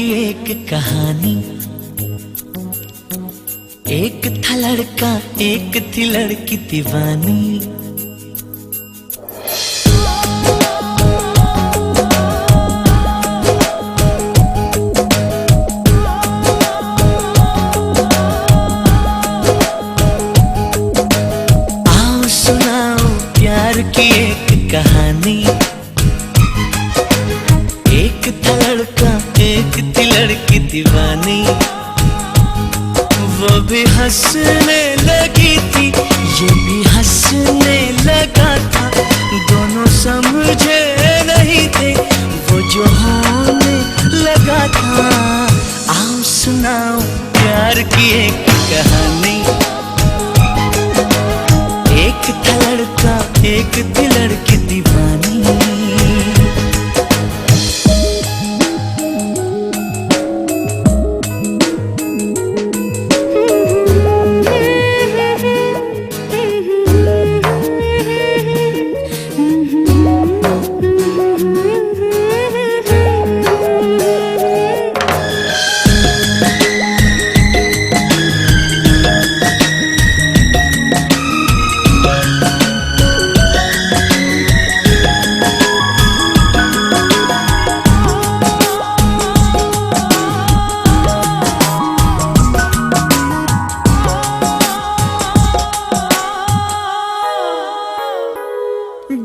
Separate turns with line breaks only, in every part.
एक कहानी। एक था लड़का, एक थी लड़की दीवानी। आओ सुनाओ प्यार की एक कहानी। एक था लड़का, एक थी लड़की दीवानी। वो भी हंसने लगी थी, ये भी हंसने लगा था। दोनों समझे नहीं थे, वो जो होने लगा था। आओ सुनाओ प्यार की एक कहानी। एक था लड़का, एक थी लड़की दीवानी।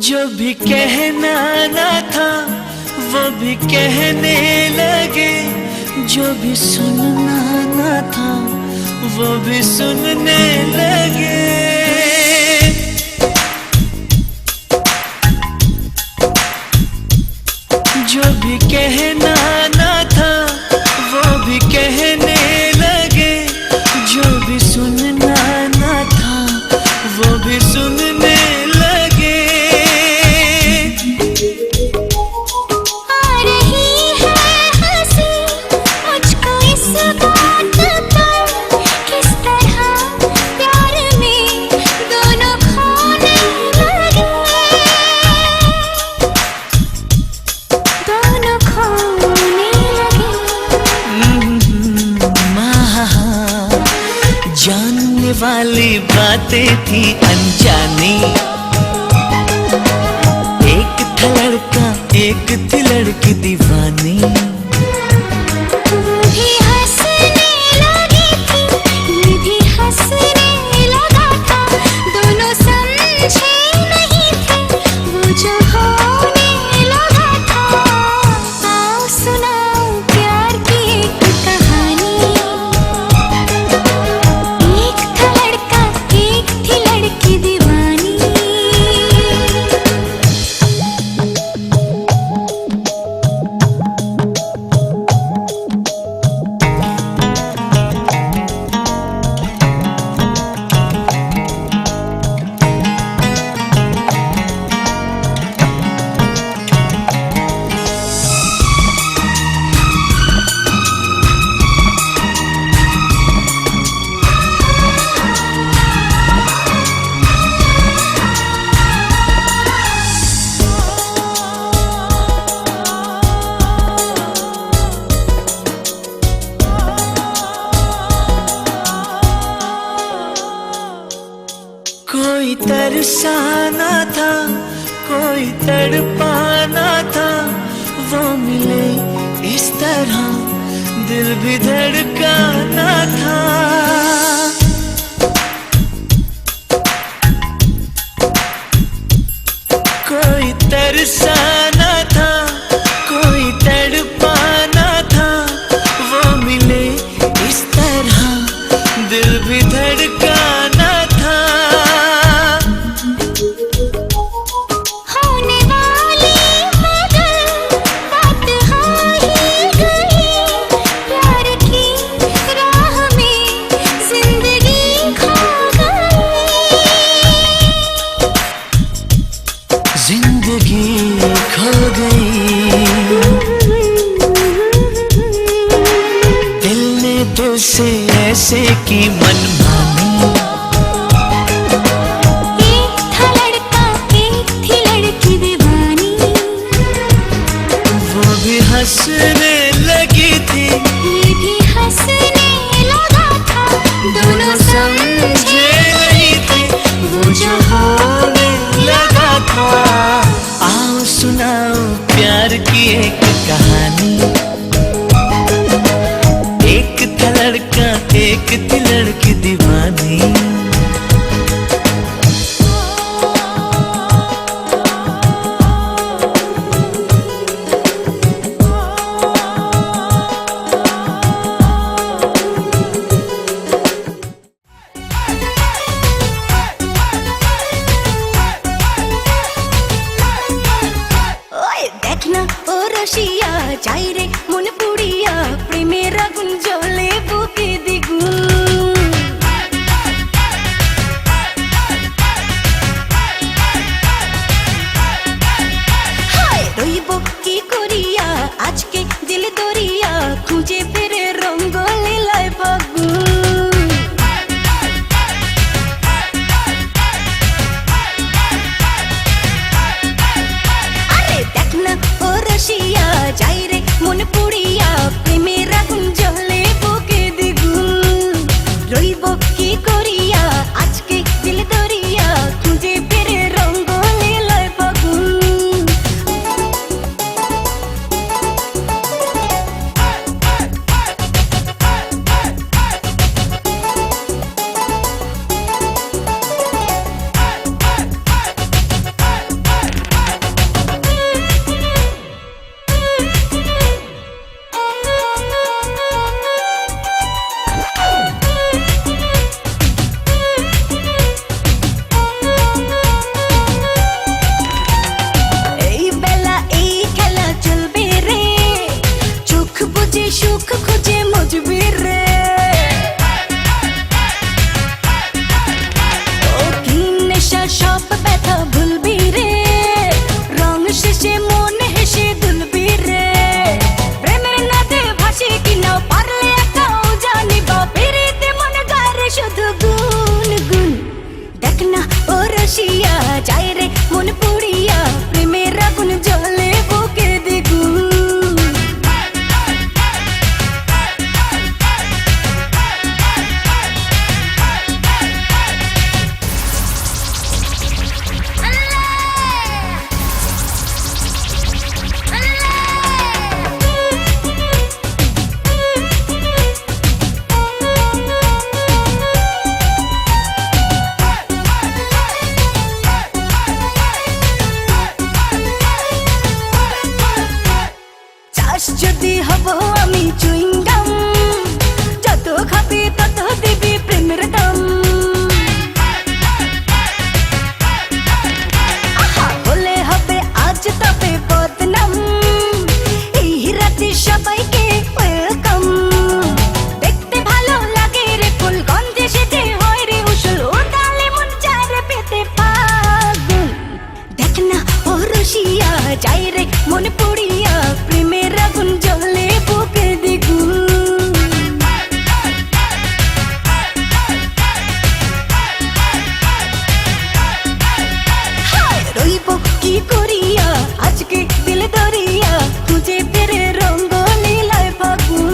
जो भी कहना ना था वो भी कहने लगे। जो भी सुनना ना था वो भी सुनने लगे। जो भी कहना ना था वो भी कहने लगे। जो भी सुनना ना था वो भी सुनने लगे। जानने वाली बातें थी अनजानी। एक था लड़का, एक थी लड़की दीवानी।
वो भी हंसने लगी थी, ये भी हंसने लगा था। दोनों समझे नहीं थे, वो जो होने लगा था। आओ सुनाओ प्यार की एक कहानी।
कोई तरसाना था, कोई तड़पाना था। वो मिले इस तरह दिल भी धड़काना था। कोई तरसाना था, कोई तड़पाना था। वो मिले इस तरह दिल भी धड़काना था। जिंदगी खो गई, दिल ने दिल से ऐसे की मनमानी।
एक था लड़का, एक थी लड़की दीवानी।
वो भी हंसने लगी थी, देखती लड़की दीवानी।
দেখ না ও রসিয়া যাই রে মন পুড়িয়া প্রেমের আগুন জ্বলে বুকে দ্বিগুণ। হায় রইব কি করিয়া আজকে দিল দরিয়া খুঁজে ফিরে রঙ্গ লীলায় ফাগুন। রসিয়া যাই রে মন পুড়িয়া প্রেমের আগুন জ্বলে বুকে দ্বিগুণ। রইব কি করিয়া আজকে দিল দরিয়া খুঁজে ফিরে রঙ্গ লীলায় ফাগুন। সুখ খুঁজে মজবি রে ও কি নেশা সব ব্যথা ভুলবি রে রং শেষে মন হেসে দুলবি রে প্রেমের নাতে ভাসি কিনা পারলে একাও জানিবা পেরিতে মন গারে শুধু গুন গুন। দেখ না ও রসিয়া যাই রে মন পুড়িয়া প্রেমের আগুন জ্বলে বুকে দ্বিগুণ। যদি হব আমি চুইংগাম যত খাবি তত দিবি প্রেমের দাম। আহা বলে হবে আজ তবে বদনাম এই রাতে সবাইকে ওয়েলকাম। দেখতে ভালো লাগে রে ফুল গন্ধে সেজে হয় রে উসুল ও তালে মন চায় রে পেতে পাগুন। দেখ না ও রসিয়া যাই রে মন পুড়িয়া প্রেমের আগুন জ্বলে বুকে দ্বিগুণ। হায় রইব কি করিয়া আজকে দিল দরিয়া খুঁজে ফিরে রঙ্গ লীলায় ফাগুন।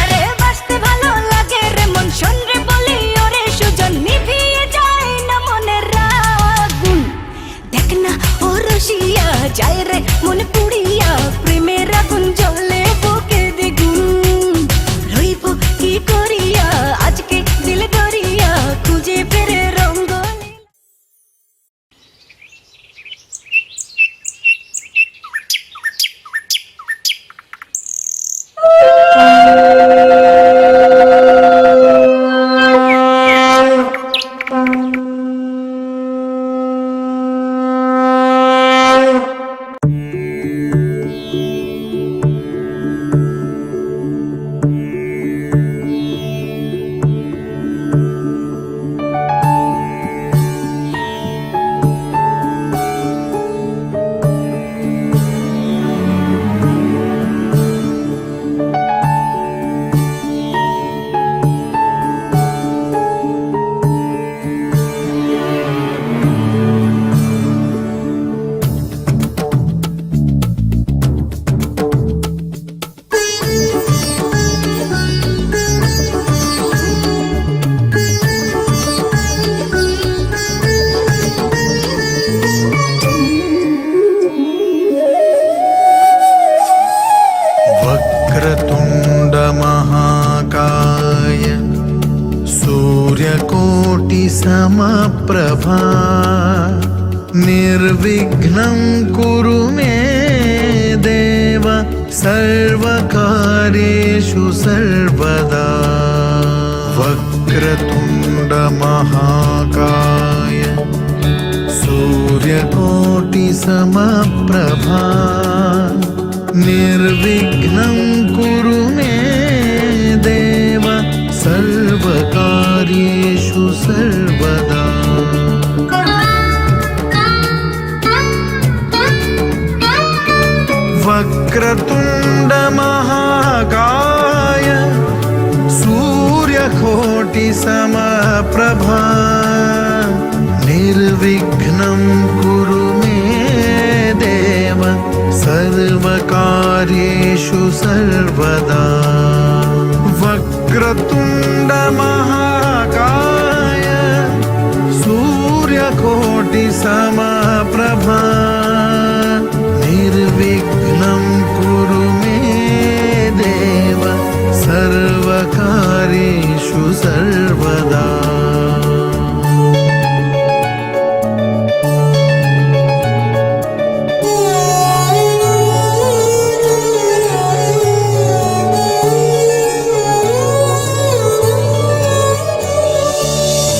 আরে বাঁচতে ভালো লাগে রে মন শোন রে বলি ওরে সুজন নিভিয়ে যায় না মনের আগুন। দেখ না ও রসিয়া যাই রে মন পুড়িয়া প্রেমের আগুন জ্বলে বুকে দ্বিগুণ। রইব কি করিয়া আজকে দিল দরিয়া খুঁজে ফিরে রঙ্গ।
सर्वकार्येषु सर्वदा वक्रतुण्ड महाकाय सूर्यकोटिसमप्रभा निर्विघ्नं कुरु मे देव सर्वकार्येषु सर्वदा। वक्रतुण्ड महाकाय सूर्यकोटिसमप्रभा निर्विघ्नं कुरु मे देव सर्वकार्येषु सर्वदा। वक्रतुण्ड महाकाय सूर्यकोटिसमप्रभा निर्विघ्नं कुरु मे देव सर्वकार्येषु सर्वदा।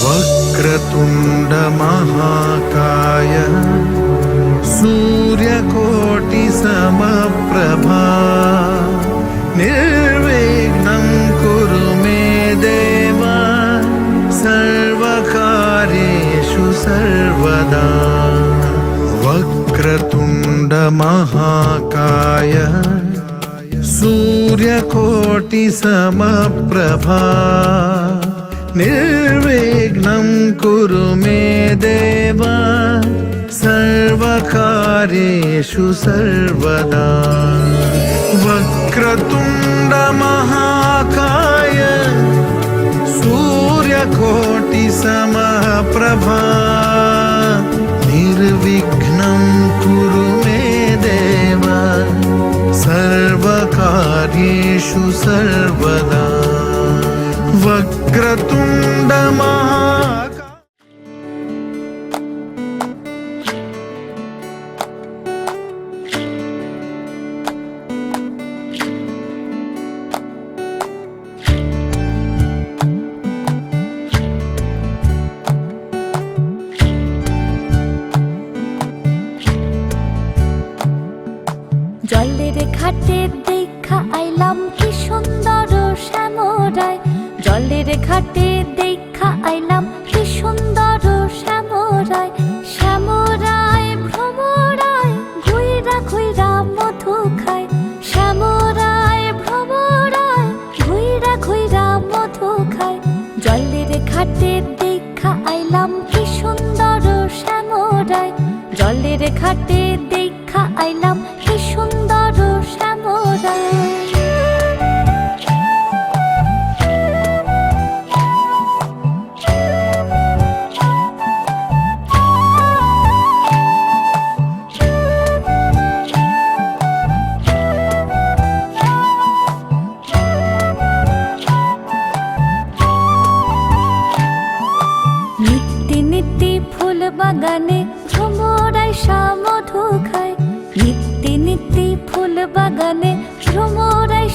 वक्रतुण्ड महाकाय सूर्यकोटिसमप्रभा निर्विघ्नं कुरु मे देव सर्वकार्येषु सर्वदा। वक्रतुण्ड महाकाय सूर्यकोटिसमप्रभा निर्विघ्नं कुरु मे देव सर्वकार्येषु सर्वदा। वक्रतुण्ड महाकाय सूर्यकोटिसमप्रभा निर्विघ्नं कुरु मे देव सर्वकार्येषु सर्वदा। वक्रतुण्ड महाकाय
জলের ঘাটে দেখা আইলাম কি সুন্দর শ্যামরায়, জলের ঘাটে দেখা আইলাম কি সুন্দর শ্যামরায়। শ্যামরায় ভ্রমরায় ঘুইরা ঘুইরা মধু খায়, শ্যামরায় ভ্রমরায় ঘুইরা ঘুইরা মধু খায়। জলের ঘাটে দেখা আইলাম কি সুন্দর শ্যামরায়, জলের ঘাটে দেখা আইলাম কি সুন্দর শ্যামরায়। নিত্যি নিত্যি ফুল বাগানে ভ্রমরায় মধু খায়, নিত্যি নিত্যি ফুল বাগানে ভ্রমরায়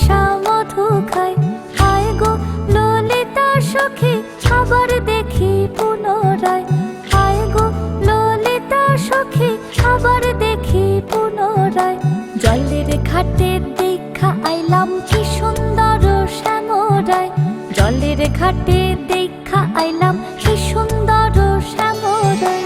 মধু খায়। হায় গো ললিতা সখী আবার দেখি পুনরায়, হায় গো ললিতা সখী আবার দেখি পুনরায়। জলের ঘাটে দেখা আইলাম কি সুন্দর শ্যামরায়, জলের ঘাটে দেখা আইলাম কি সুন্দর শ্যামরায়।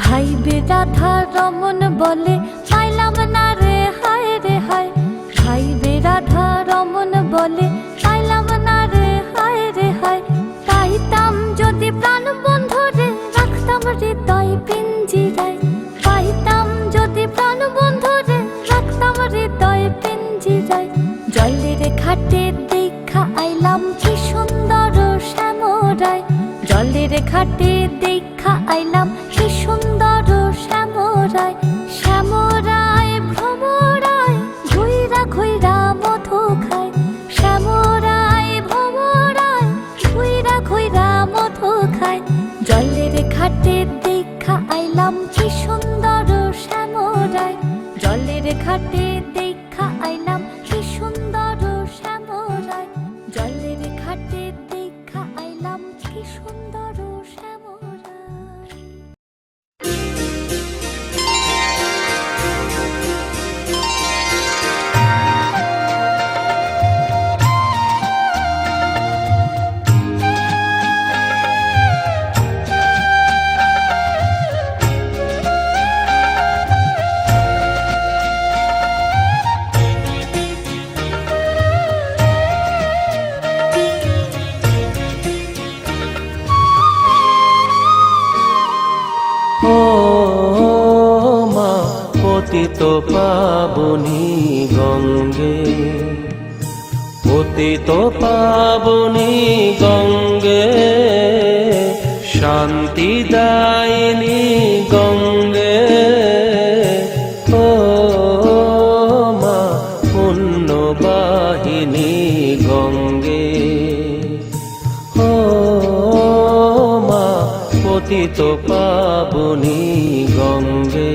ভাইবে রাধা রমন বলে পাইলাম না রে হায় রে হায়, ভাইবে রাধা রমন বলে পাইলাম না রে হায় রে হায়। পাইতাম যদি প্রাণ বন্ধু রে রাখতাম হৃদয় পিঞ্জিরায়, পাইতাম যদি প্রাণ বন্ধু রে রাখতাম হৃদয় পিঞ্জিরায়। জলের ঘাটে দেখা আইলাম কি সুন্দর শ্যামরায়, জলের ঘাটে দেখা আইলাম কি ঘাটে দেখা আইলাম কি সুন্দর শ্যামরায়, জলের ঘাটে দেখা আইলাম কি সুন্দর শ্যামরায়, জলের ঘাটে দেখা আইলাম কি সুন্দর শ্যামরায়।
ও মা পতিত পাবনী গঙ্গে, পতিত পাবনী গঙ্গে, শান্তি দায়িনী গঙ্গে। ও মা পুণ্যবাহিনী গঙ্গে, ও মা পতিত পাবনী গঙ্গে।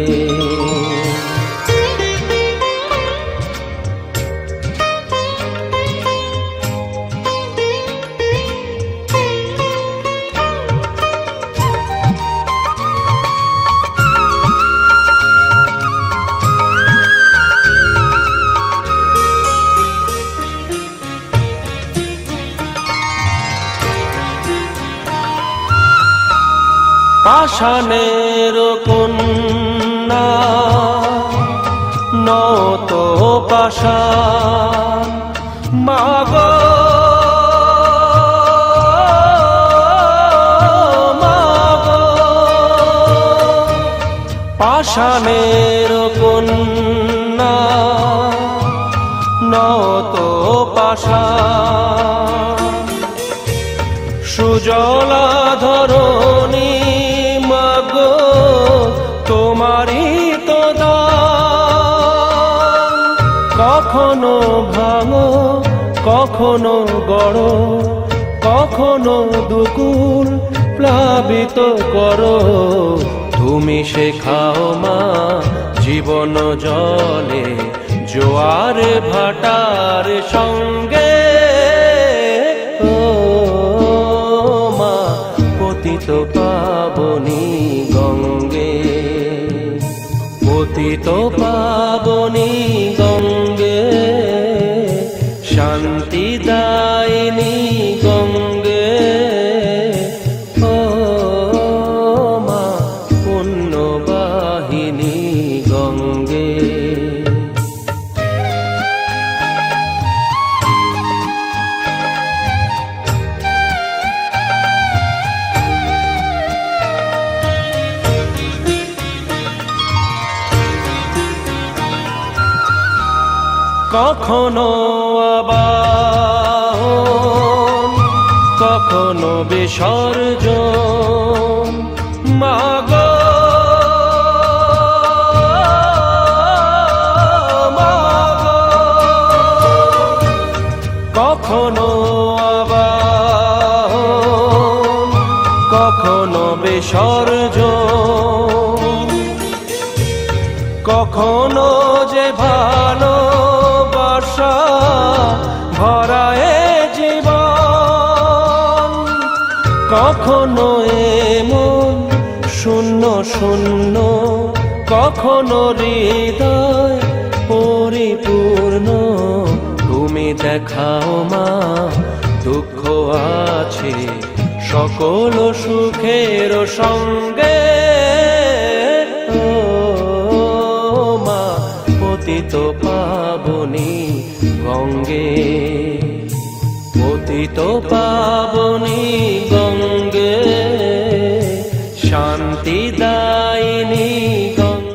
পাষাণের কন্যা নত পাষাণ, মাগো মাগো, পাষাণের কন্যা নত পাষাণ, সুজলা ধরণী মাগো তোমারই তো দান। কখনো ভাঙো কখনো গড়ো, কখনো দুকুল প্লাবিত করো, তুমি শেখাও মা জীবন জলে জোয়ার ভাটার সঙ্গে। ও মা পতিত পাবনী গঙ্গে, পতিত পাবনী গঙ্গে, শান্তি দায়িনী গঙ্গে। ও মা পুণ্যবাহিনী গঙ্গে। কখনো আবাহন কখনো বিসর্জন, মাগো মাগো, কখনো আবাহন কখনো বিসর্জন, কখনো যে ভালোবাসা ভরায় জীবন, কখনো এমন শূন্য শূন্য, কখনো হৃদয় পরিপূর্ণ। তুমি দেখাও মা দুঃখ আছে সকল সুখের সঙ্গে। ও মা পতিত পাবনী গঙ্গে, পতিত পাবনী গঙ্গে, শান্তি দায়িনী গঙ্গে।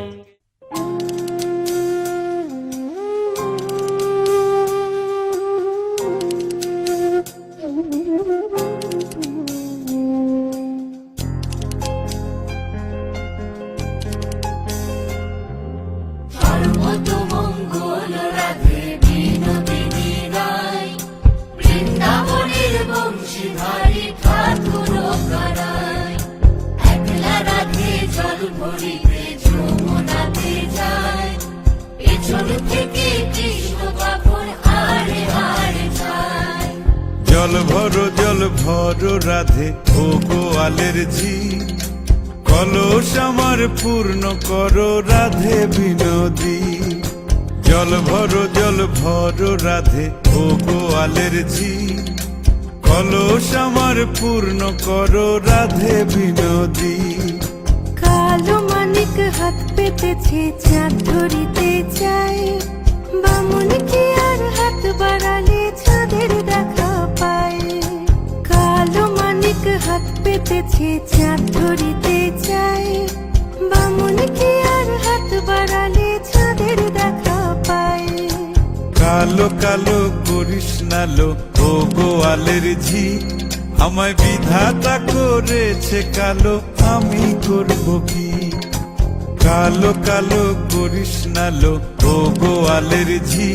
সর্বতমঙ্গল রাধে বিনোদিনী রায়, বৃন্দাবনের বংশীধারী ঠাই।
জল ভরো রাধে ও গোয়ালের ঝি, কলস আমার পূর্ণ করো রাধে বিনোদী। জল ভরো রাধে ও গোয়ালের ঝি, কলস আমার পূর্ণ করো রাধে বিনোদী।
কালো মানিক হাত পেতেছে চাঁদ ধরিতে চায়, বামুন কি আর হাত বাড়ালে চাঁদের দেখা পায়। কালো মানিক হাত পেতেছে চাঁদ ধরিতে চায়, বামুন কি আর হাত বাড়ালে চাঁদের দেখা পায়।
কালো কালো করিস নালো ও গোয়ালের ঝি, আমায় বিধাতা করেছে কালো, আমি করব কি? কালো কালো করিস নালো ও গোয়ালের ঝি,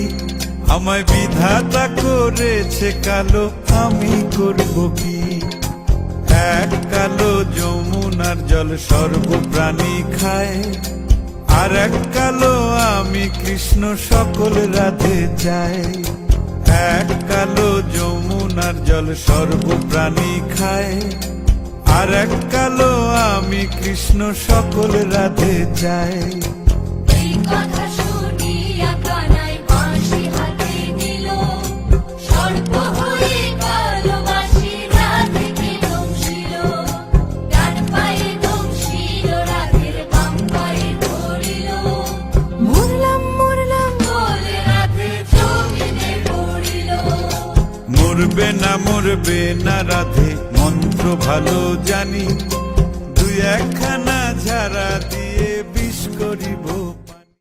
আমায় বিধাতা করেছে কালো, আমি করব কি? এক কালো যমুনার জল সর্বপ্রাণী খায়, আর এক কালো আমি কৃষ্ণ সকল রাধে চাই। এক কালো যমুনার জল সর্বপ্রাণী খায়, আর এক কালো আমি কৃষ্ণ সকল রাধে চাই।
এই কথা শুনিয়া কানাই বাঁশি হাতে দিল, সর্প হয়ে কালো বাঁশি রাধেকে দংশিল। ডান পায়ে দংশিল রাধের, বাম পায়ে ধরিল। মরলাম বলে রাধে জমিনে পড়িল।
মরবে না রাধে মন্ত্র ভালো জানি, দুই একখানা ঝাড়া দিয়ে বিষ করিব পানি।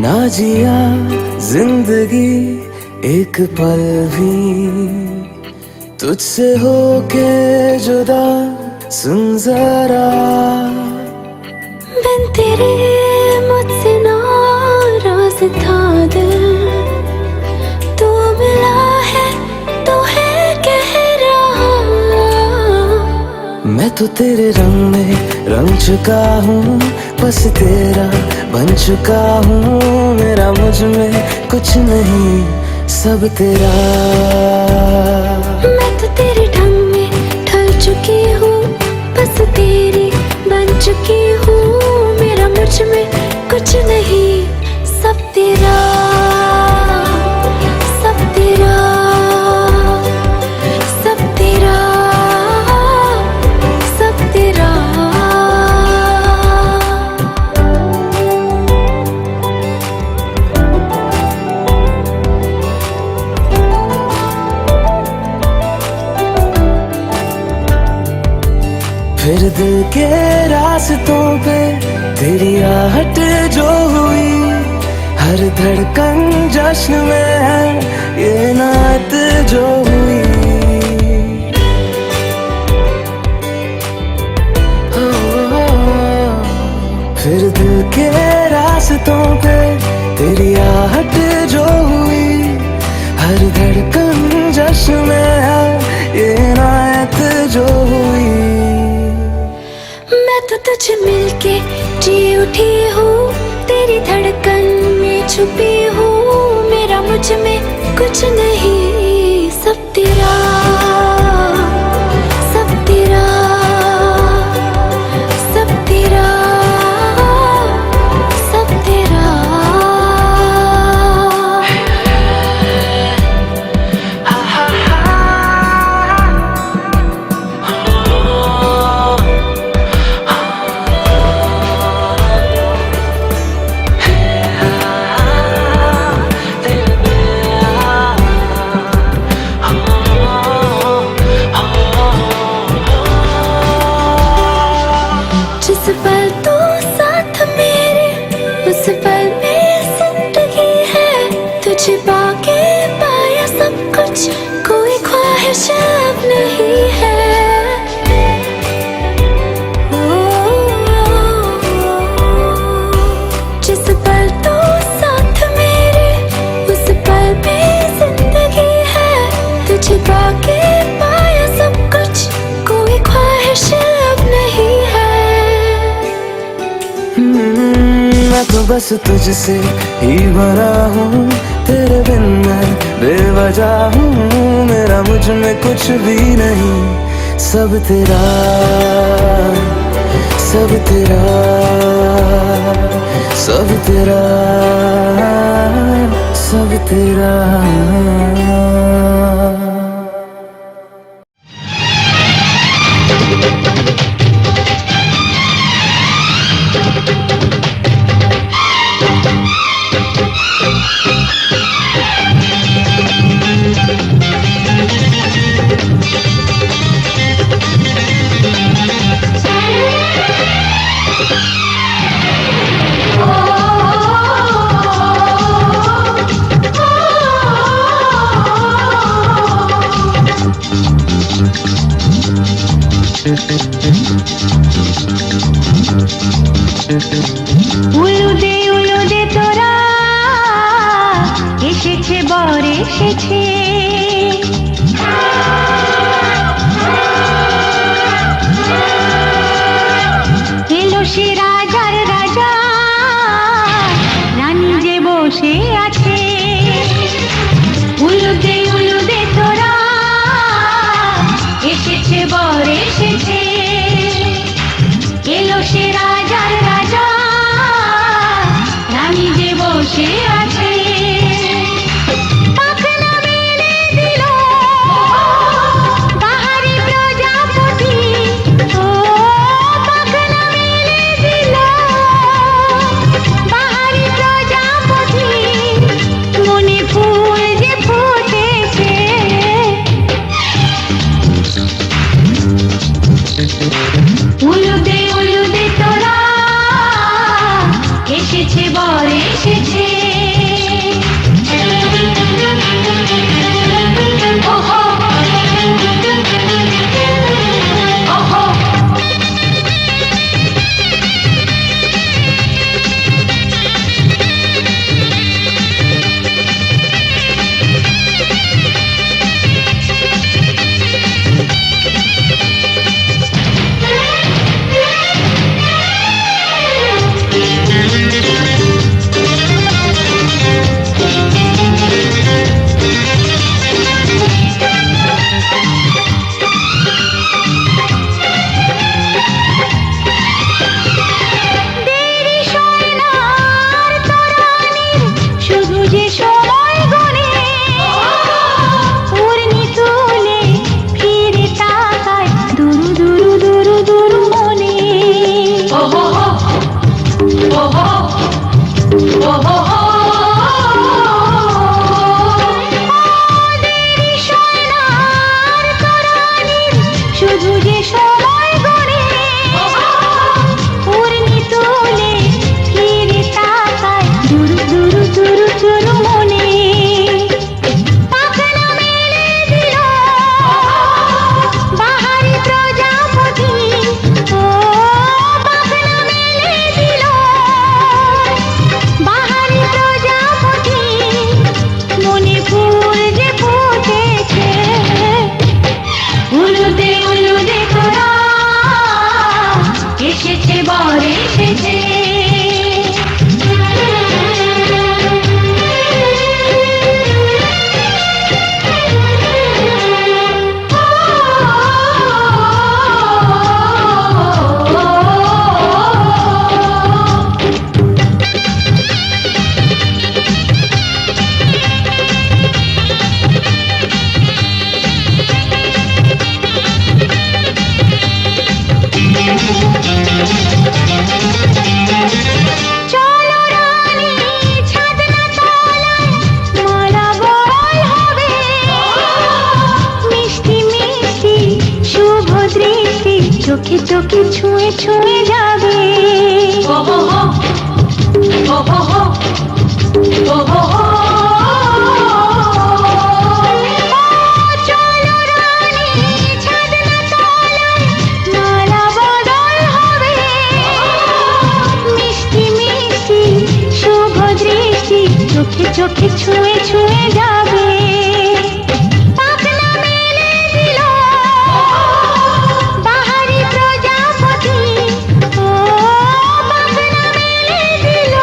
ना जिया जिंदगी एक पल भी तुझसे होके जुदा, सुन जरा
बिन तेरे मुझसे नाराज था दिल, तू मिला है तो है कह रहा।
मैं तो तेरे रंग में रंग चुका हूँ, बस तेरा बन चुका हूँ। मेरा मुझ में कुछ नहीं, सब तेरा।
मैं तो तेरे ढंग में ढल चुकी हूँ, बस तेरी बन चुकी हूँ। मेरा मुझ में कुछ नहीं, सब तेरा, सब तेरा, सब तेरा, सब तेरा।
फिर दिल के रास्तों पे तेरी आहट जो हुई, हर धड़कन जश्न में है ये नात जो हुई। फिर दिल के रास्तों पे तेरी आहट जो हुई, हर धड़कन जश्न में है ये नात जो हुई।
मैं तो तुझे मिलके जी उठी हूँ, तेरी धड़कन में छुपी हूँ। मेरा मुझ में कुछ नहीं, सब तेरा, सब तेरा, सब तेरा, सब तेरा। जिस पल तू साथ मेरे, उस पल में जिंदगी है। तुझे पाके पाया सब कुछ, कोई ख्वाहिश अब नहीं है। ओ,
बस तुझसे ही भरा हूँ, तेरे बिन मैं बेवजह हूँ, मेरा मुझ में कुछ भी नहीं, सब तेरा, सब तेरा, सब तेरा, सब तेरा।
উলুদে তোরা এসেছে বর এসেছে, এলো সে রাজার রাজা, রানী যে বসে আছে। উলুদে তোরা এসেছে বর এসেছে, এলো সে রাজার রাজা, রানী যে বসে আছে। পাখনা মেলে দিল বাহারি প্রজাপতি, ও পাখনা মেলে দিল বাহারি প্রজাপতি, মনে ফুল যে ফুটেছে। উলুদে তোরা এসেছে বর এসেছে। ওহো ওহো চোখে চোখে ছুঁয়ে ছুঁয়ে যাবে। চোখে চোখে ছুঁয়ে ছুঁয়ে যাবে। পাখনা মেলে দিল বাহারি প্রজাপতি, ও পাখনা মেলে দিল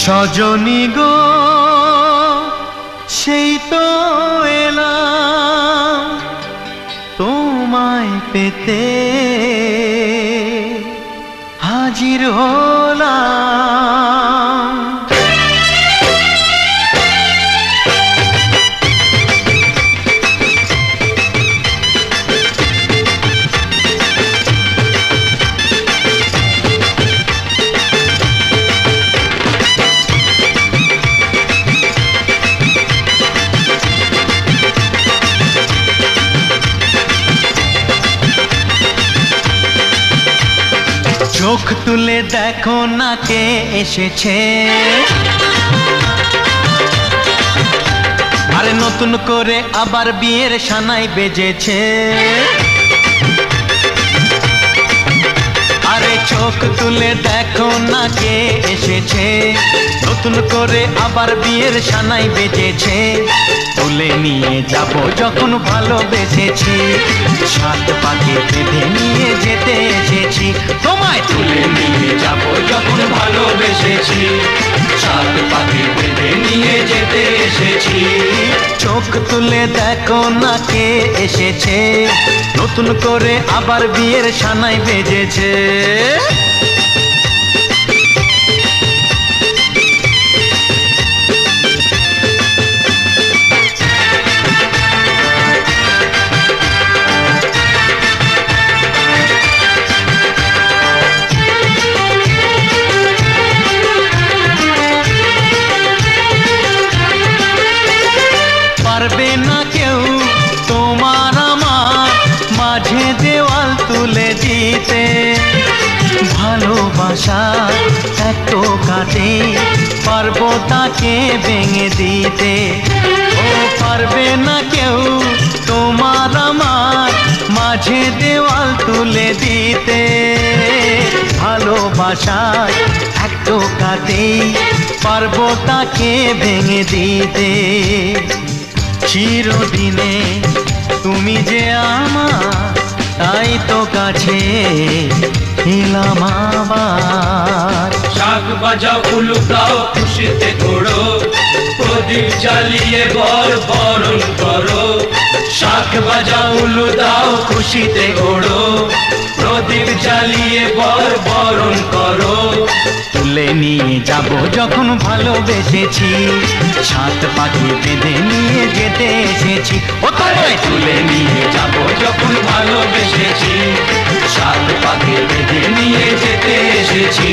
সজনী গো সেই তো এলাম তোমায় পেতে হাজির হলাম। চোখ তুলে দেখো না কে এসেছে, আরে নতুন করে আবার বিয়ের সানাই বেজেছে। আরে চোখ তুলে দেখো না কে এসেছে, নতুন করে আবার বিয়ের সানাই বেজেছে। তুলে নিয়ে যাব যখন ভালোবেসেছি, সাত পাকে বেঁধে নিয়ে যেতে এসেছি। তোমায় তুলে নিয়ে যাব যখন ভালোবেসেছি, সাত পাকে বেঁধে নিয়ে যেতে এসেছি। চোখ তুলে দেখো না কে এসেছে, নতুন করে আবার বিয়ের সানাই বেজেছে। পারবে না কেউ তোমার আমার মাঝে দেওয়াল তুলে দিতে, ভালোবাসা এত কাটে পারবো তাকে ভেঙে দিতে। ও পারবে না কেউ তোমার আমার মাঝে দেওয়াল তুলে দিতে, ভালোবাসা এত কাটে পারবো তাকে ভেঙে দিতে। চিরদিনে তুমি যে আমার, তাই তো কাছে এলাম আবার।
শাক বাজাও উলুকাও খুশিতে ঘোড়ো, প্রদীপ জ্বালিয়ে বর বরণ করো। শাক বাজাও উলু দাও খুশিতে ঘোড়ো, প্রদীপ জ্বালিয়ে বর বরণ করো।
তুলে নিয়ে যাব যখন ভালোবেসেছি, সাত পাখি বেঁধে নিয়ে যেতে এসেছি। ও তোমায়
তুলে নিয়ে যাব যখন ভালোবেসেছি, সাত পাকে বেঁধে নিয়ে যেতে এসেছি।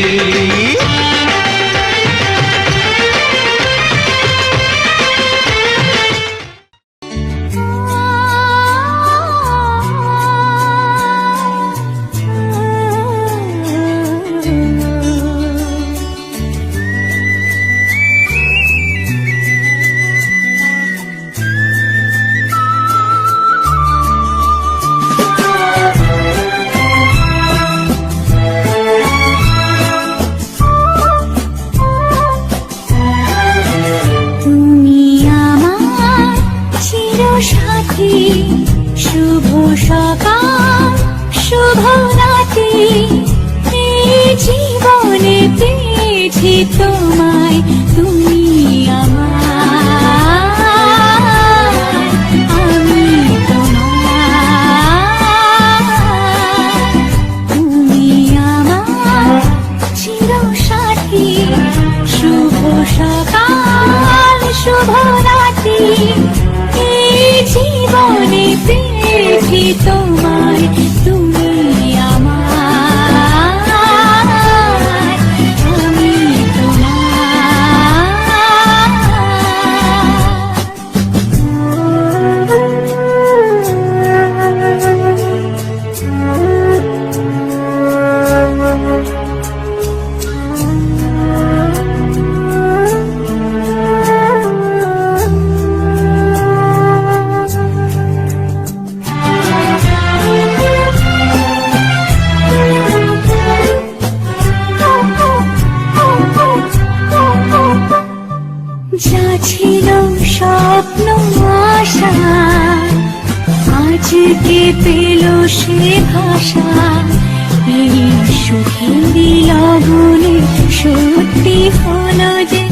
শুভ সকাল শুভ রাতে, এই জীবনে পেয়েছি তোমায়, তুমি আমার, আমি তোমার। তুমি আমার চিরসাথী, শুভ সকাল শুভ রাতে, জীবনে পেয়েছি তোমায়, তুমি আমার, আমি যা ছিল স্বপ্ন আশা, আজকে পেল সে ভাষা। এই সুখের লগনে সত্যি হলো যে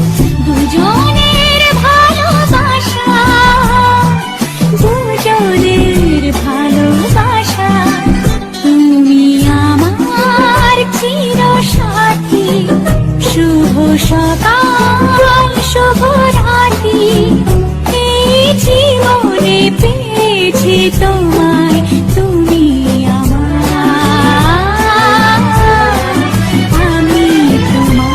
সকাল শুভ রাত্রি এই জীবনে পেয়েছি তোমায় তুমি আমার আমি তোমার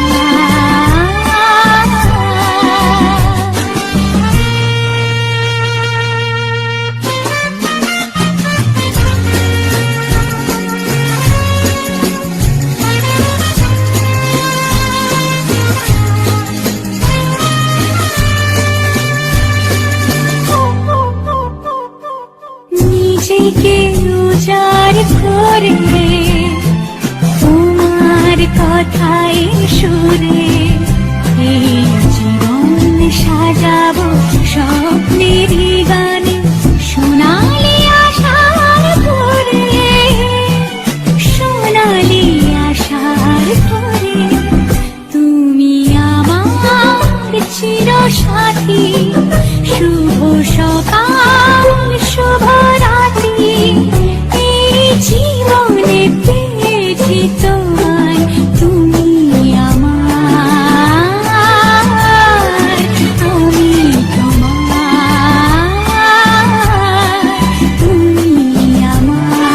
নিজেকে উজাড় করে তোমার কথায় সুরে এই জীবন সাজাবো স্বপ্নের গানে সোনালি আশার ভরে সোনালি আশার ভরে তুমি আমার চির সাথী শুভ সকাল শুভ রাত্রি এই জীবনে পেয়েছি তোমায় তুমি আমার আমি তোমার তুমি আমার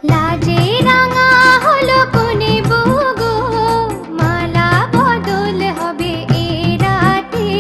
লাজে রাঙা হলো কোনে বুগো মালা বদল হবে এ রাতে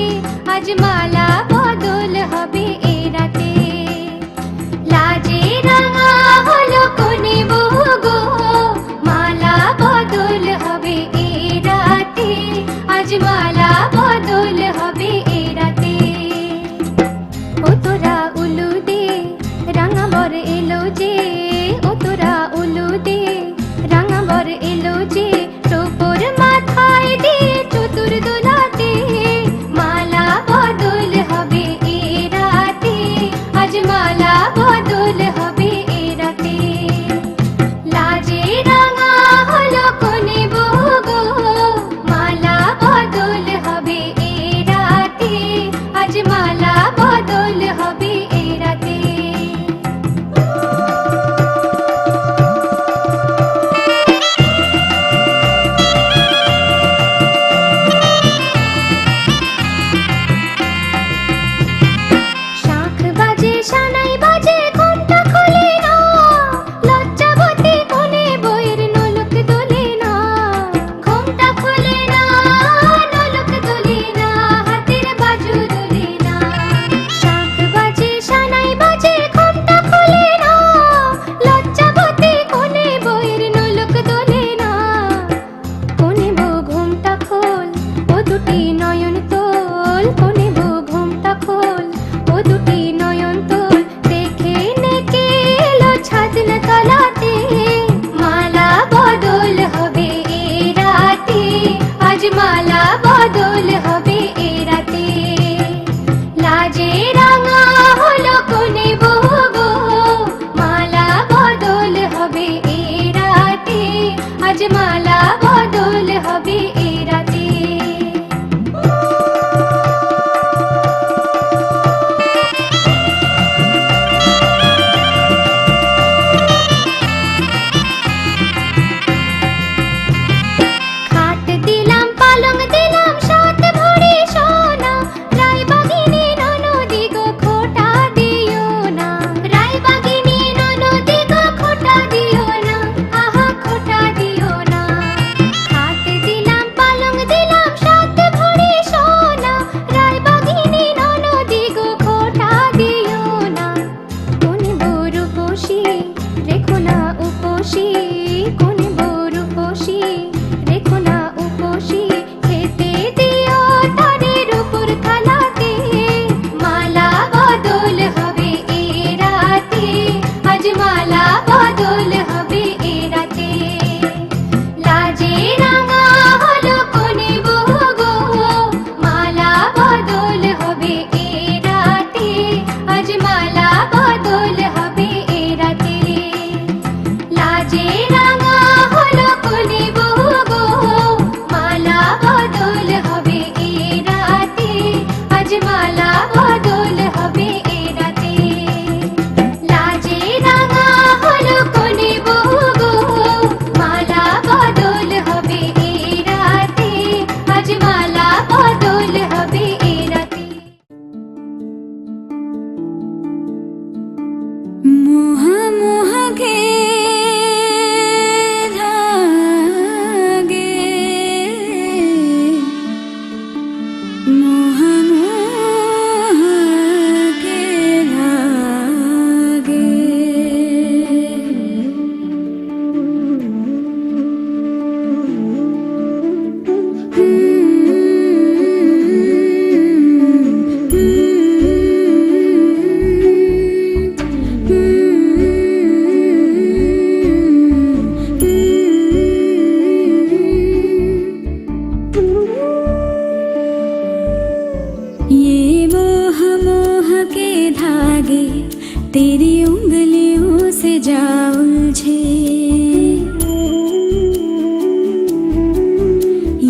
लागे तेरी उंगलियों से जा उलझे।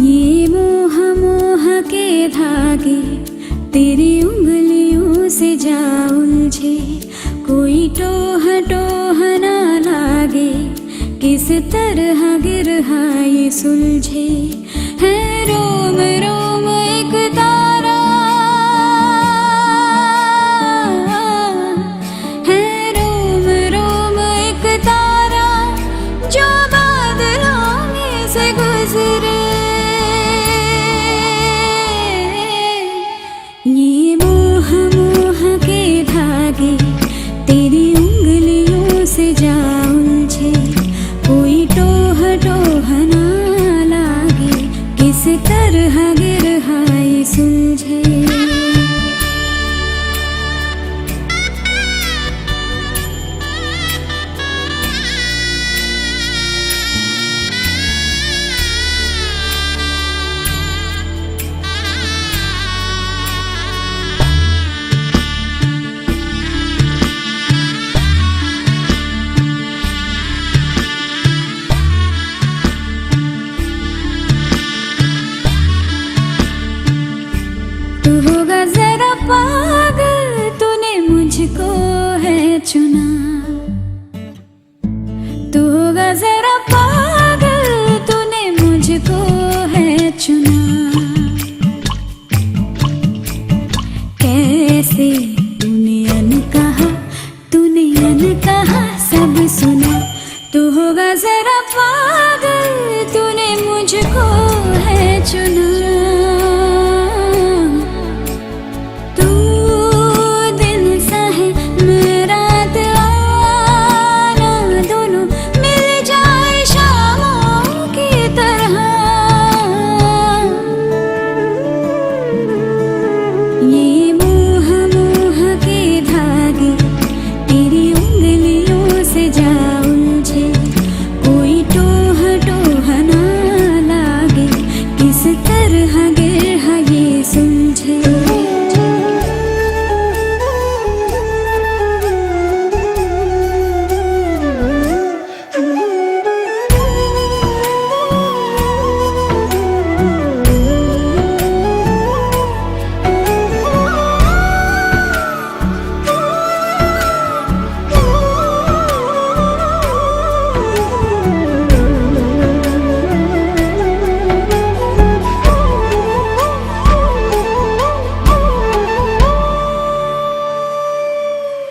ये मोह मोह के धागे तेरी उंगलियों से जा उलझे। कोई टोह टोह ना लागे किस तरह गिरहा ये सुलझे। है रोम रोम एक तारा, है रोम रोम एक तारा जो बादलों में से गुजरे। ये मोह मोह के धागे तेरी उंगलियों से जा उलझे। कोई टोह टोह ना लागे किस तरह गिरहा ये सुलझे। तू होगा जरा पागल, तूने मुझको है चुना। तू होगा जरा पागल, तूने मुझको है चुना। कैसे तूने अनकहा सब सुना। तू होगा जरा पागल, तूने मुझको है चुना।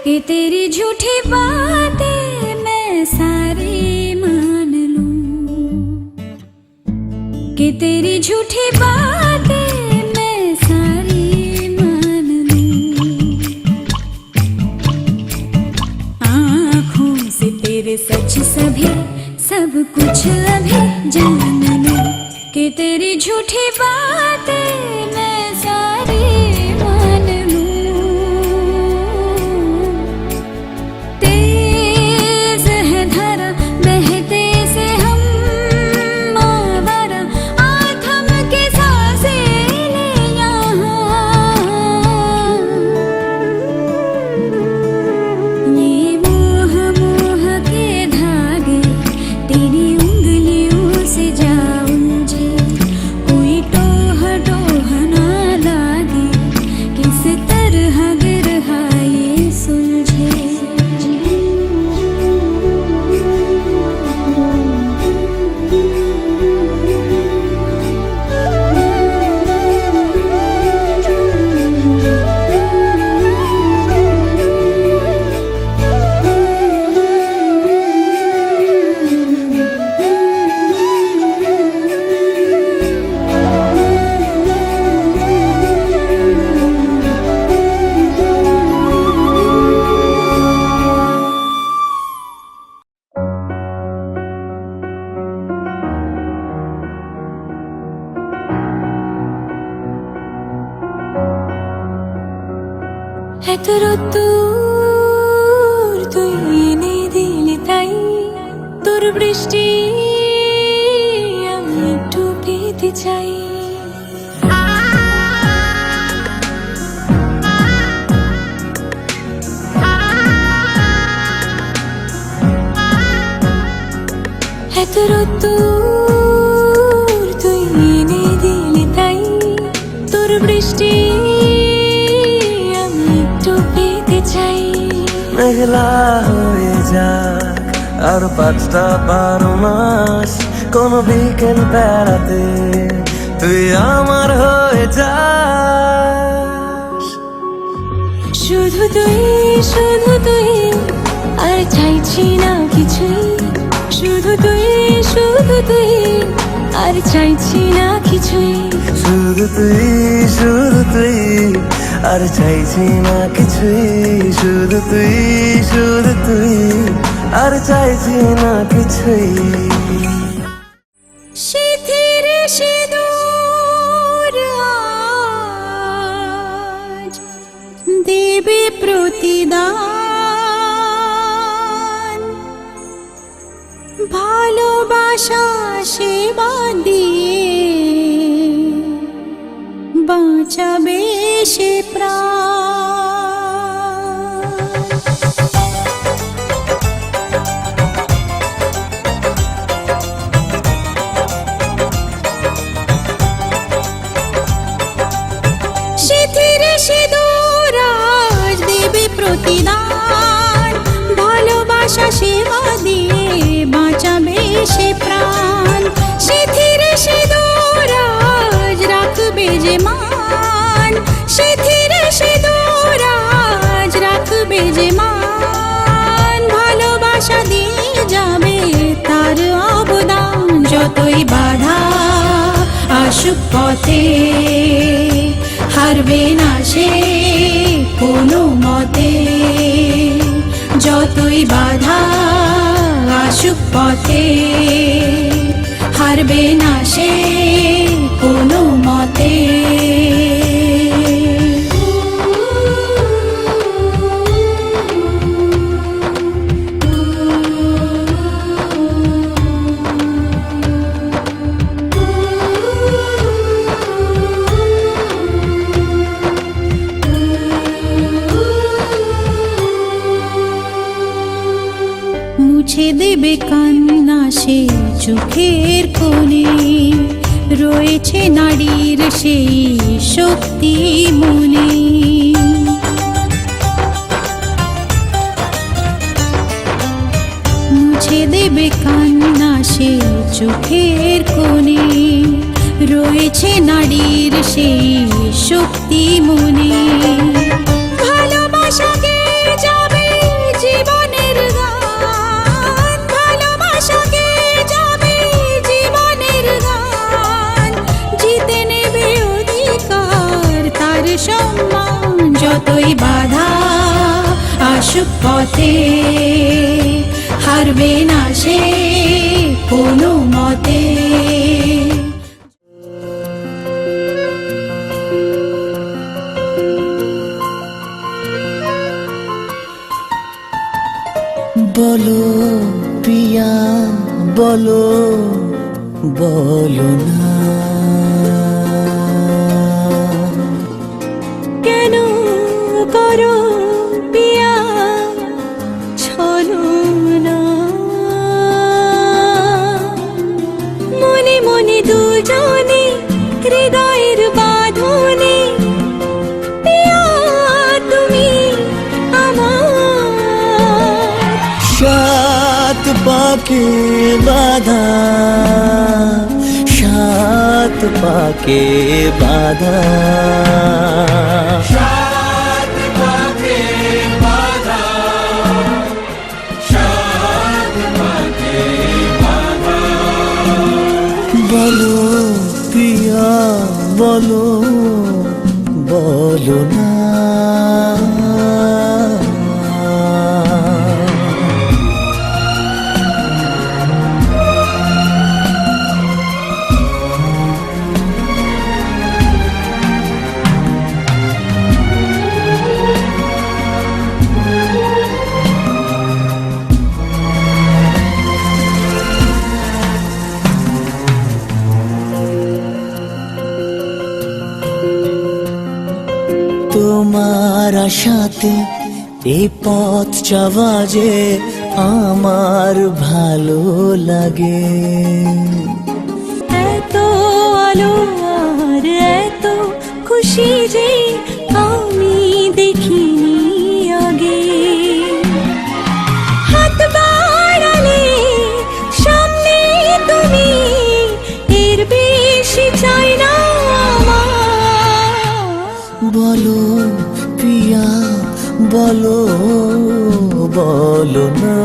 कि तेरी झूठी बातें मैं सारी मान लूं। कि तेरी झूठी बातें मैं सारी मान लूं। आँखों से तेरे सच सभी सब कुछ अभी जान लूं। कि तेरी झूठी बातें मैं सारी मान लूं। তুই এনে দিলি তাই তোর বৃষ্টি আমি একটু পেতে চাই। আতুর তুই এনে দিলি তাই তোর বৃষ্টি আমি একটু পেতে চাই।
মেঘলা হয়ে যাক আর 5টা 12 মাস, কোন বিকেল বেড়াতে তুই আমার হয়ে যাস।
শুধু তুই আর চাইছি না কিছুই, শুধু তুই আর চাইছি না কিছুই।
শুধু তুই আর চাইছি না কিছুই, শুধু তুই আর চাইছি না কিছুই।
শীতের সিঁদুর আজ দেবে প্রতিদান, ভালোবাসা সেবা দিয়ে বাঁচাবে সে প্রাণ। শীতের সিঁদুর আজ দেবে প্রতিদান, ভালোবাসা সেবা দিয়ে বাঁচাবে সে প্রাণ। শীতের সিঁদুর আজ রাখবে যে মান, শীতের সিঁদুর আজ রাখবে যে মান, ভালোবাসা দিয়ে যাবে তার অবদান। যতই বাধা আসুক পথে হারবে না সে কোনো মতে, যতই বাধা আসুক পথে হারবে না সে কোনো মতে। মুছে দেবে কান্না সে চোখের কোণে, রয়েছে নারীর সেই শক্তি মনে। মুছে দেবে কান্না সে চোখের কোণে, রয়েছে নারীর সেই শক্তি মনে। ভালোবাসাকে যাবে জীবনের গান, ভালোবাসাকে যাবে জীবনের গান, জিতে নেবে অধিকার তার সম্মান। যতই বাধা আসুক পথে হারবে না সে কোনো মতে।
বলো প্রিয়া বলো, বলো না
কেন করো পিয়া ছলনা, মনে মনে দুজনে হৃদয়ের বাঁধনে পিয়া তুমি আমার।
সাত পাকে বাধা, সাত পাকে বাধা,
সাত পাকে বাধা, সাত পাকে বাধা।
বলো প্রিয়া বলো, বলো না তোমার আশাতে এই পথ চাওয়া যে আমার ভালো লাগে।
এত আলো আর এত খুশি যে আমি দেখিনি আগে। হাত বাড়ালে সামনে তুমি, এর বেশি চাই না আমার।
বলো পিয়া বলো, বলো না।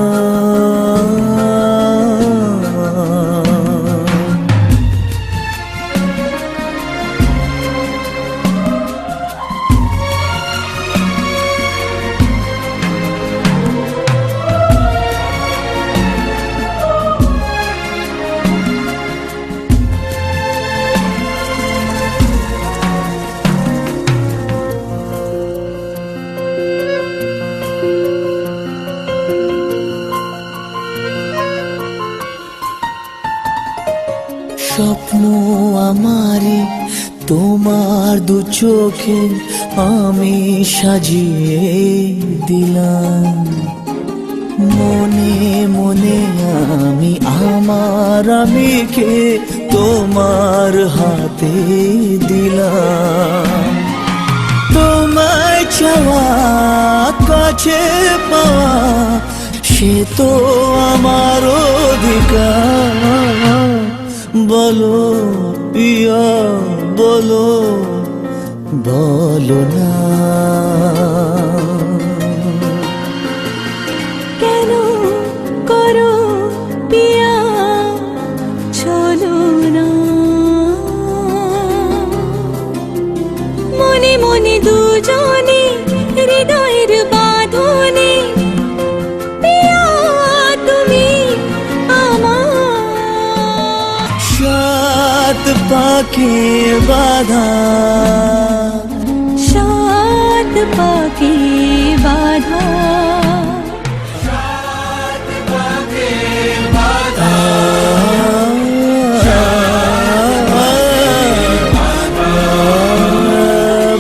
স্বপ্ন আমারে তোমার দু চোখে আমি সাজিয়ে দিলাম। মনে মনে আমি আমার আমিকে তোমার হাতে দিলাম। তোমায় চাওয়া কাছে পাওয়া সে তো আমার অধিকার। বলো পিয়া বলো, বলো না।
কেন করো পিয়া চলো না। মনে মনে দুজনে হৃদয়ের বাঁধনে, পিয়া তুমি আমার।
সাত পাকে বাধা,
সাত পাকে বাধা,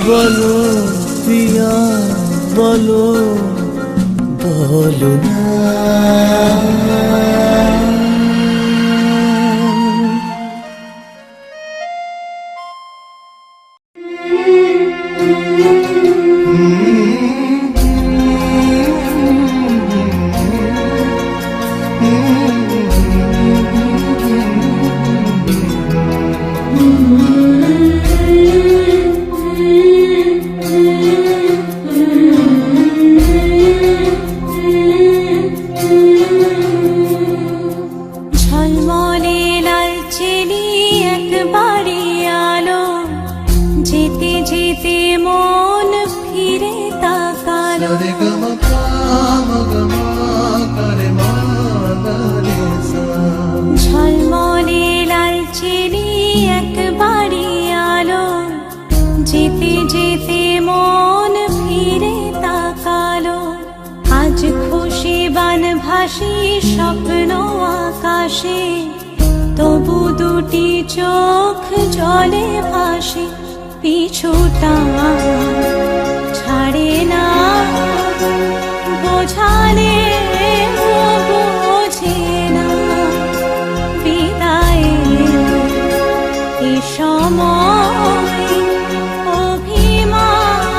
বলো পিয়া বলো, বলো না।
ঝলমলে লাল চিনি একবারে আলো, যেতে যেতে মন ফিরে তাকালো। ঝলমলে লাল চিনি একবারে আলো, যেতে যেতে মন ফিরে তাকালো। আজ খুশি বান ভাসি স্বপ্ন আকাশে, তবু দুটি চোখ জলে ভাসে। পিছুটা ছাড়ে না, বোঝালে বোঝে না। বিদায় এ সময় অভিমান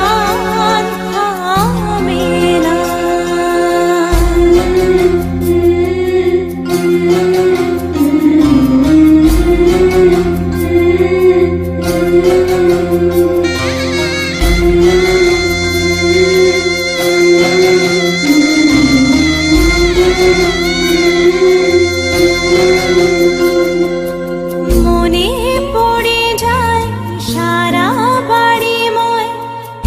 থামে না। মনে পড়ে যায় সারা বাড়িময়,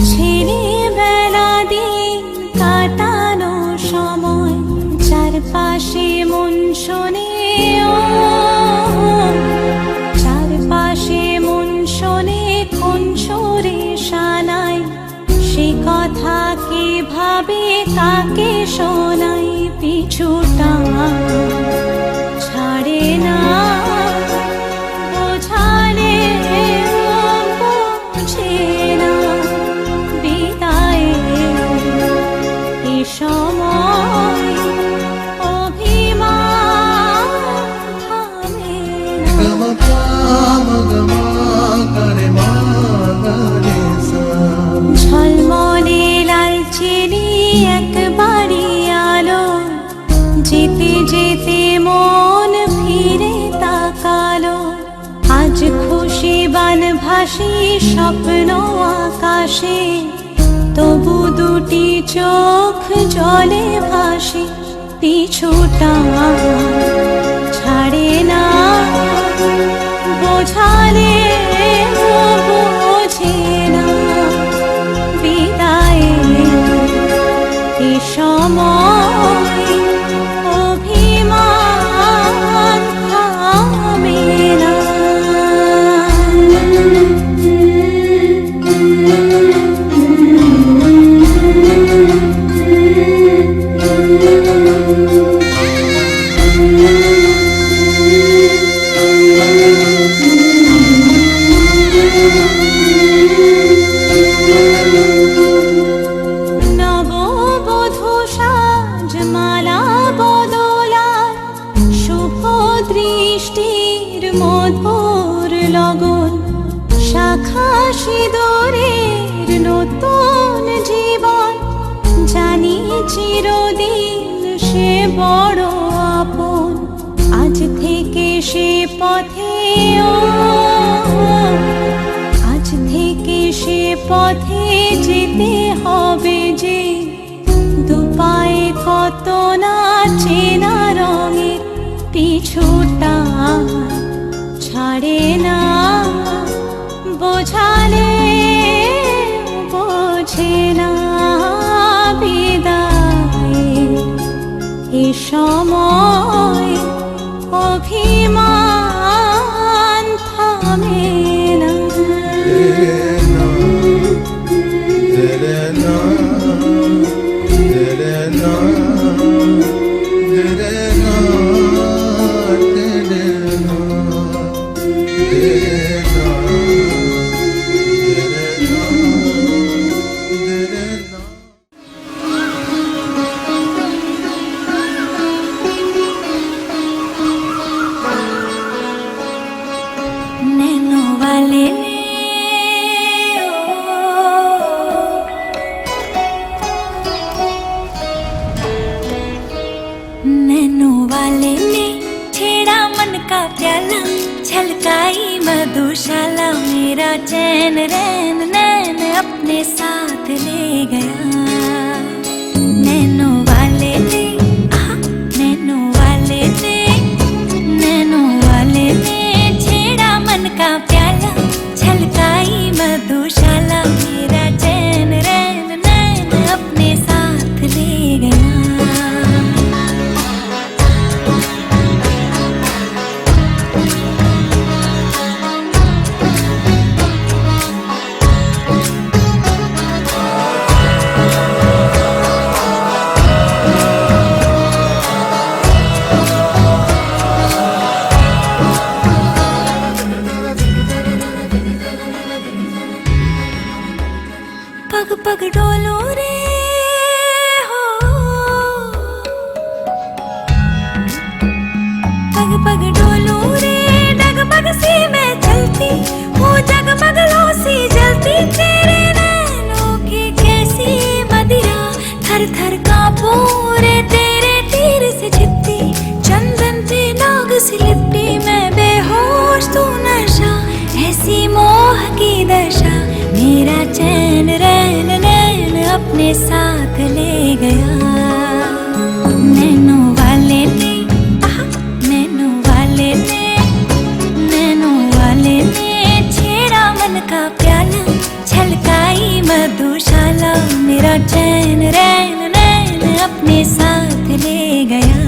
ছেলেবেলা দিন কাটানো সময়। চারপাশে মন শোনে ও, চারপাশে মন শোনে কোন সুরে শানাই। সে কথা কে ভাবে কাকে শোনাই। পিছুটা ছাড়ে না, বোঝালে বোঝে না। বিদায় এ সময় স্বপ্ন আকাশে, তবু দুটি চোখ জলে ভাসে। পিছুটা ছাড়ে না, বোঝালে বোঝে না। বিদায়ের এ সময় অভিমান থামে না। নববধূ সাজমালা বদলার, শুভ দৃষ্টির মধুর লগন। শাখা সিঁদুরের নতুন জীবন, জানি চিরদিন সে বড় আপন। আজ থেকে সে পথে আজ থেকে সে পথে যেতে হবে যে। দুপায়ে কত না চেনা রঙে, পিছুটা ছাড়ে না, বোঝালে বোঝে না। বিদায়ের এ সময় অভিমান থামে না। नैनो वाले ने नैनो वाले ने छेड़ा मन का प्याला, छलकाई मधुशाला। मेरा चैन रैन नैन अपने साथ ले गया। नैनो वाले ने नैनो वाले ने नैनो वाले ने छेड़ा मन का प्याला, छलकाई मधुशाला। मेरा चैन रैन नैन अपने साथ ले गया। पग पग डोलो रे हो, पग पग डोलो रे। डगमग सी मैं चलती हूँ, जगमग लो सी जलती। तेरे नैनों की कैसी मदिरा, थर थर कांपू रे तेरे तीर से छिपती। चंदन पे नाग सी लिपटी, मैं बेहोश तू नशा, ऐसी मोह की दशा। मेरा चैन रैन नैन अपने साथ ले गया। नैनो वाले ने नैनो वाले ने नैनो वाले ने छेड़ा मन का प्याला, छलकाई मधुशाला। मेरा चैन रैन नैन अपने साथ ले गया।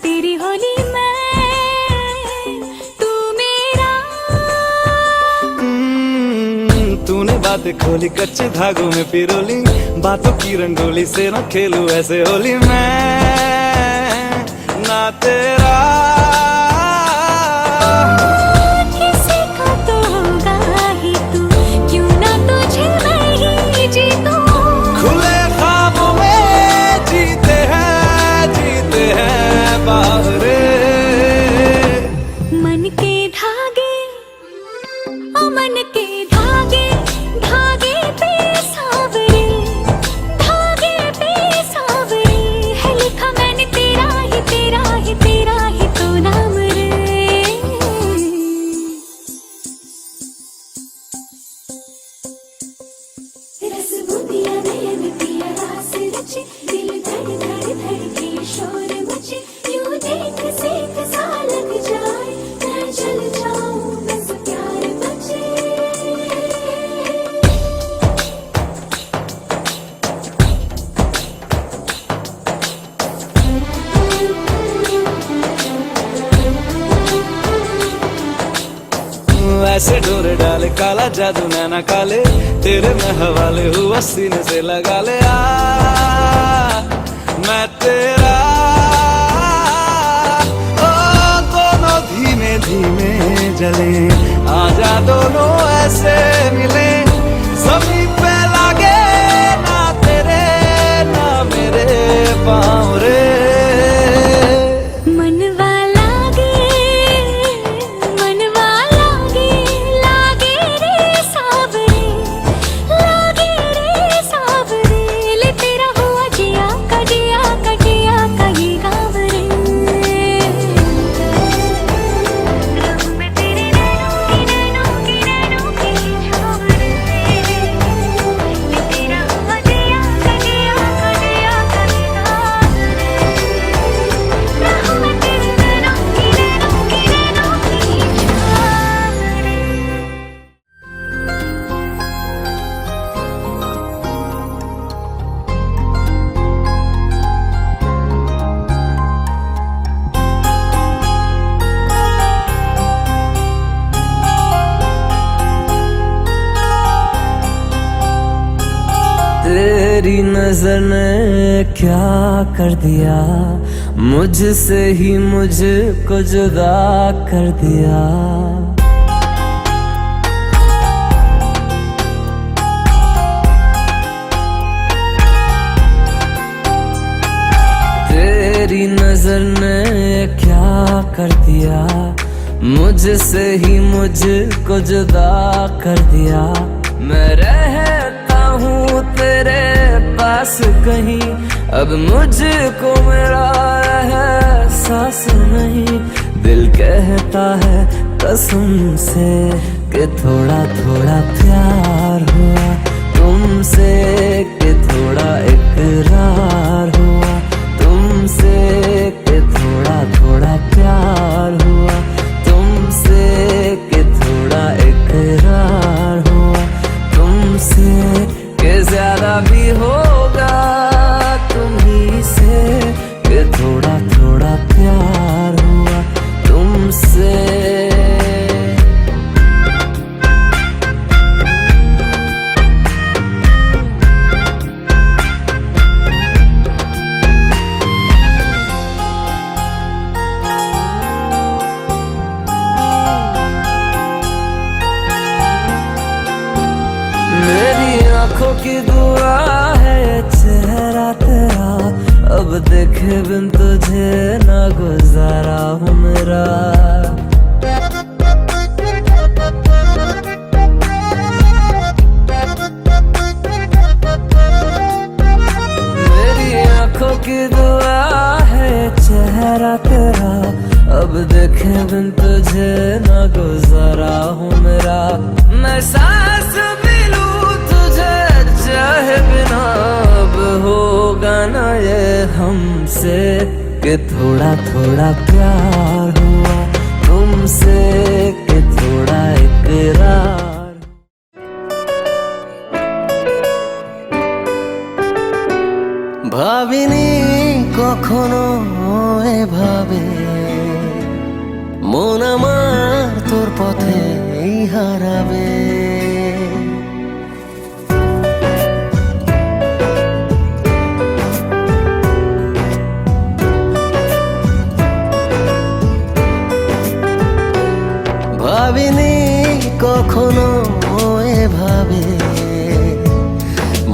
तेरी होली मैं, तू मेरा।
तूने बातें खोली कच्चे धागों में पिरोली, बातों की रंगोली से न खेलूं ऐसे होली मैं ना तेरा।
किसी का तो होगा ही तू, क्यों ना तुझे मैं ही जीतूं।
खुले ख्वाबों में जीते हैं बाहरे।
मन के धागे, ओ मन के धागे, धागे पे सावरे, धागे पे सावरे है लिखा मैंने तेरा ही तेरा ही तेरा ही तो नाम रे। रस बूंदिया नयन पिया रास रचे, दिल धड़ धड़ धड़के शोर मचे, यूं देख सेक सा लग जाए, मैं चल जाऊं बस प्यार बचे।
ऐसे डोरे डाले काला जादू नैना काले, तेरे में हवाले हुआ सीने से लगा ले आ मैं तेरा। ओ दोनों धीमे धीमे जले, आजा दोनों ऐसे मिले, जमीन पे लागे ना तेरे ना मेरे पाँव रे।
मनवा लागे, मनवा लागे, लागे रे सावरे, लागे रे सावरे, ले तेरा हुआ जिया का जिया का जिया का ये गाँव रे। रहूं मैं तेरे नैनों की छाँव रे, ले तेरा हुआ जिया का जिया का जिया का ये गाँव रे। रहूं मैं तेरे नैनों की छाँव रे।
तेरी नजर ने क्या कर दिया, मुझसे ही मुझको जुदा कर दिया। तेरी नजर ने क्या कर दिया, मुझसे ही मुझको जुदा कर दिया। मैं रहता हूँ तेरे पास कहीं, अब मुझको मेरा एहसास नहीं। दिल कहता है कसम से कि थोड़ा थोड़ा प्यार हुआ तुमसे, कि थोड़ा इकरार हुआ तुमसे, कि थोड़ा थोड़ा प्यार हुआ तुमसे, कि थोड़ा इकरार हुआ तुमसे, कि ज्यादा भी होगा तुम्ही से, कि थोड़ा थोड़ा प्यार हुआ तुमसे। मेरी आंखों की दुआ है चेहरा तेरा, अब देखे बिन तुझे ना गुजारा हूँ मेरा। मेरी आंखों की दुआ है चेहरा तेरा, अब देखे बिन तुझे ना गुजारा हूँ मेरा। मैं सांस भी लूं तुझे चाहे बिना, अब होगा ना ये हमसे, कि थोड़ा थोड़ा प्यार हुआ तुमसे, कि थोड़ा इकरार। ভাবিনি কখনো এভাবে
হারাবে। ভাবিনি কখনো এভাবে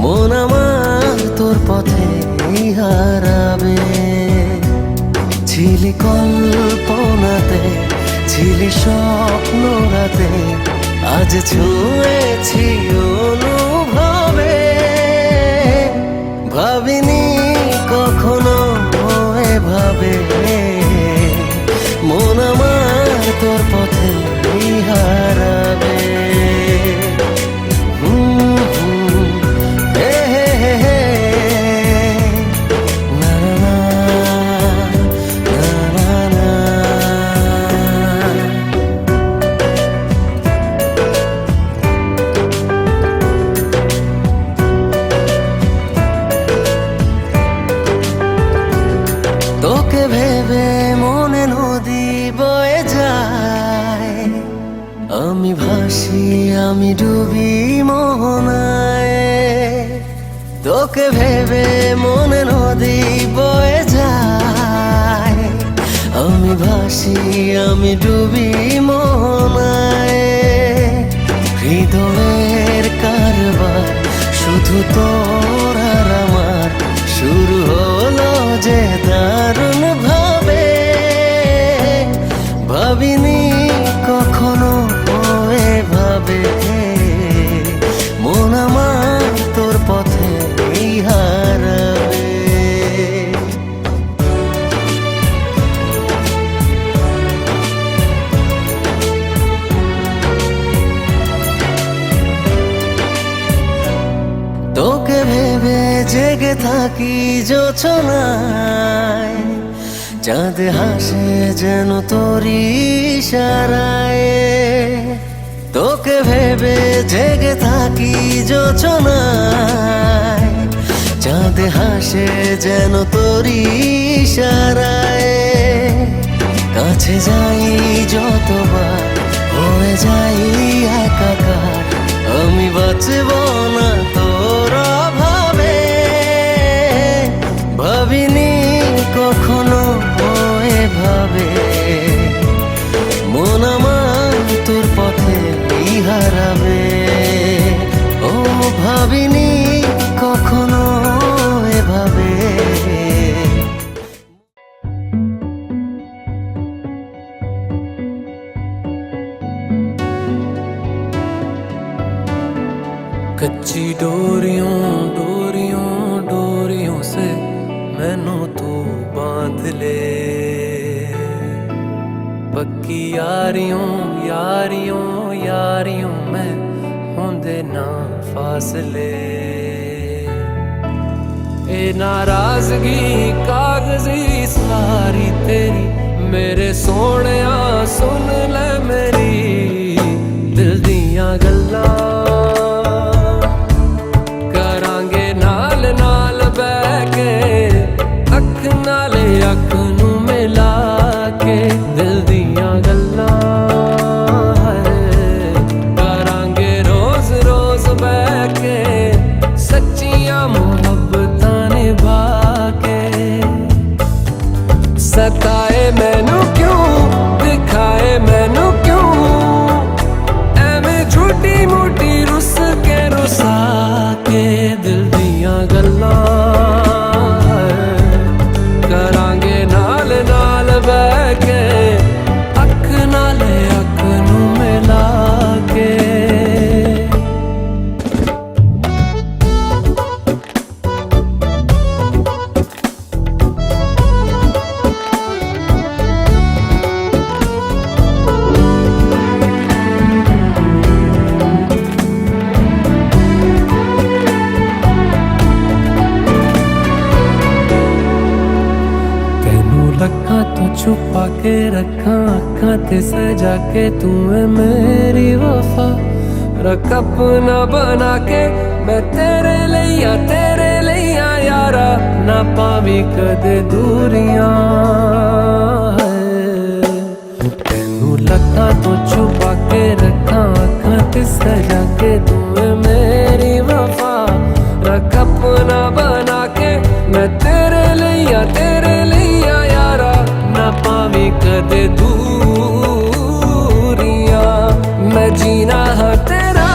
মন আমার তোর পথে হারাবে। ছিলি কল্পনাতে, ছিলি স্বপ্ন রাতে, আজ ছুঁয়েছি অনুভবে। ভাবিনি কখনো এভাবে মন আমার তোর পথে হারাবে। হে হে হে হে, না না না না না। তোকে ভেবে মনে নদী বয়ে যায়, আমি ভাসি আমি ডুবি মোহনায়। তোকে ভেবে মনে নদী বয়ে যায়, আমি ভাসি আমি ডুবি মোহনায়। হৃদয়ের কারবার শুধু তোর আর আমার, শুরু হলো যে দারুণ ভাবে। ভাবিনি কখনো এভাবে মন আমার তোর পথে হারাবে। তোকে ভেবে জেগে থাকি জোছনায়, চাঁদ হাসে যেন তোরই ইশারায়। তোকে ভেবে জেগে থাকি জোছনায়, চাঁদ হাসে যেন তোরই ইশারায়। কাছে যাই যতবার হয়ে যাই একাকার, আমি বাঁচব না তোর অভাবে। ভাবিনি কখনো এভাবে মন আমার তোর পথে হারাবে। ও ভাবিনি কখনো এভাবে।
कच्ची डोरियों डोरियों डोरियों से मैनू तू बांध ले, पक्की यारियों यारियों यारियों में होंदे ना फासले। ए नाराजगी कागजी सारी तेरी, मेरे सोहणिया सुन ले मेरी दिल दियां गल्लां। अख नू मिला के दिल दियां गल्लां करांगे रोज रोज बैठ के, सच्चियां मुहब्बतां निभा के। सताए मैनू क्यों, दिखाए मैनू क्यों, एवें झूठी मूठी रुस के रुसा के दिल दियां गल्लां करांगे नाल नाल बह के, अख नाले अख नू मिला के। अखां तो छुपा के रखा, अखां ते सजा के तू है मेरी वफा। रख अपना बना के मैं तेरे लिया यारा, ना पावी कदे दूरियां। तेनू लखां तो छुपा के रखा, सजा के तूने मेरी वफा रख अपना बना के मैं तेरे लिया यारा ना पावी कदे दूरियां मैं जीना है तेरा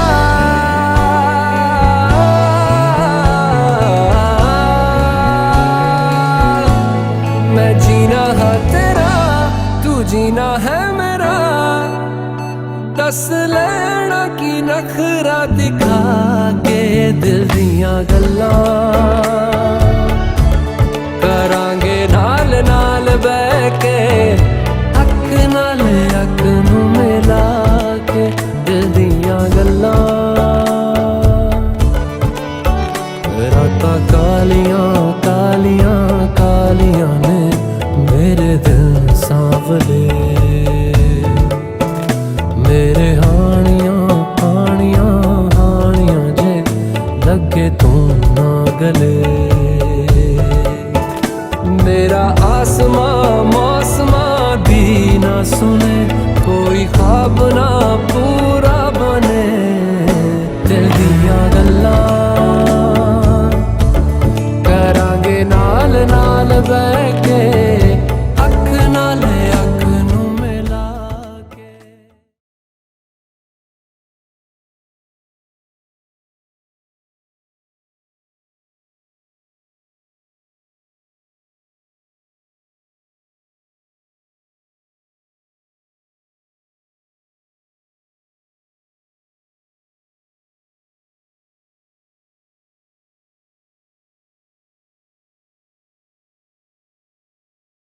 मैं जीना है तेरा तू जीना है मेरा दस लेना की नखरा दिखा के दिल दियां गल्लां करांगे नाल नाल बह के